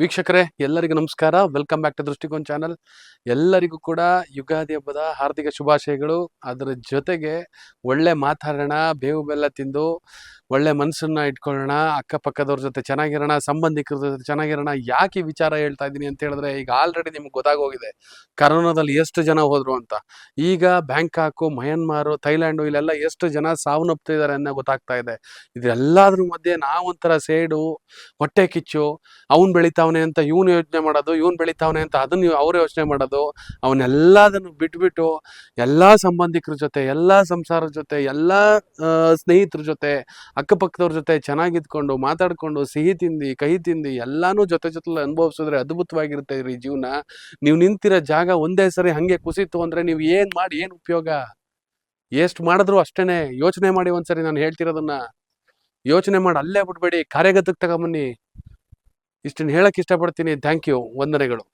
ವೀಕ್ಷಕರೇ ಎಲ್ಲರಿಗೂ ನಮಸ್ಕಾರ. ವೆಲ್ಕಮ್ ಬ್ಯಾಕ್ ಟು ದೃಷ್ಟಿಕೋನ ಚಾನಲ್. ಎಲ್ಲರಿಗೂ ಕೂಡ ಯುಗಾದಿ ಹಬ್ಬದ ಹಾರ್ದಿಕ ಶುಭಾಶಯಗಳು. ಅದರ ಜೊತೆಗೆ ಒಳ್ಳೆ ಮಾತಾಡೋಣ, ಬೇವು ಬೆಲ್ಲ ತಿಂದು ಒಳ್ಳೆ ಮನಸ್ಸನ್ನ ಇಟ್ಕೊಳ್ಳೋಣ, ಅಕ್ಕಪಕ್ಕದವ್ರ ಜೊತೆ ಚೆನ್ನಾಗಿರೋಣ, ಸಂಬಂಧಿಕರ ಜೊತೆ ಚೆನ್ನಾಗಿರೋಣ. ಯಾಕೆ ಈ ವಿಚಾರ ಹೇಳ್ತಾ ಇದ್ದೀನಿ ಅಂತ ಹೇಳಿದ್ರೆ, ಈಗ ಆಲ್ರೆಡಿ ನಿಮ್ಗೆ ಗೊತ್ತಾಗೋಗಿದೆ ಕರೋನಾದಲ್ಲಿ ಎಷ್ಟು ಜನ ಹೋದ್ರು ಅಂತ. ಈಗ ಬ್ಯಾಂಕಾಕು, ಮಯನ್ಮಾರು, ಥೈಲ್ಯಾಂಡು ಇಲ್ಲೆಲ್ಲ ಎಷ್ಟು ಜನ ಸಾವನ್ನಪ್ತಿದ್ದಾರೆ ಅನ್ನೋ ಗೊತ್ತಾಗ್ತಾ ಇದೆ. ಇದೆಲ್ಲದ್ರ ಮಧ್ಯೆ ನಾವೊಂಥರ ಸೇಡು, ಹೊಟ್ಟೆ ಕಿಚ್ಚು, ಅವ್ನು ಬೆಳಿತಾವನೆ ಅಂತ ಇವನು ಯೋಚನೆ ಮಾಡೋದು, ಇವನು ಬೆಳಿತಾವನೆ ಅಂತ ಅದನ್ನು ಅವ್ರು ಯೋಚನೆ ಮಾಡೋದು, ಅವನ್ನೆಲ್ಲದನ್ನು ಬಿಟ್ಬಿಟ್ಟು ಎಲ್ಲ ಸಂಬಂಧಿಕರ ಜೊತೆ, ಎಲ್ಲ ಸಂಸಾರದ ಜೊತೆ, ಎಲ್ಲ ಸ್ನೇಹಿತರ ಜೊತೆ, ಅಕ್ಕಪಕ್ಕದವ್ರ ಜೊತೆ ಚೆನ್ನಾಗಿದ್ಕೊಂಡು ಮಾತಾಡ್ಕೊಂಡು ಸಿಹಿ ತಿಂದು ಕಹಿ ತಿಂದು ಎಲ್ಲಾನು ಜೊತೆ ಅನುಭವಿಸಿದ್ರೆ ಅದ್ಭುತವಾಗಿರುತ್ತೆ ಈ ಜೀವನ. ನೀವು ನಿಂತಿರೋ ಜಾಗ ಒಂದೇ ಸರಿ ಹಂಗೆ ಕುಸಿತು ಅಂದ್ರೆ ನೀವು ಏನ್ ಮಾಡಿ ಏನ್ ಉಪಯೋಗ? ಎಷ್ಟು ಮಾಡಿದ್ರು ಅಷ್ಟೇನೆ. ಯೋಚನೆ ಮಾಡಿ ಒಂದ್ಸರಿ ನಾನು ಹೇಳ್ತಿರೋದನ್ನ ಯೋಚನೆ ಮಾಡಿ ಅಲ್ಲೇ ಬಿಡ್ಬೇಡಿ, ಕಾರ್ಯಗತಕ್ಕೆ ತಗೊಂಬನ್ನಿ. ಇಷ್ಟನ್ನು ಹೇಳಕ್ ಇಷ್ಟಪಡ್ತೀನಿ. Thank you. ವಂದನೆಗಳು.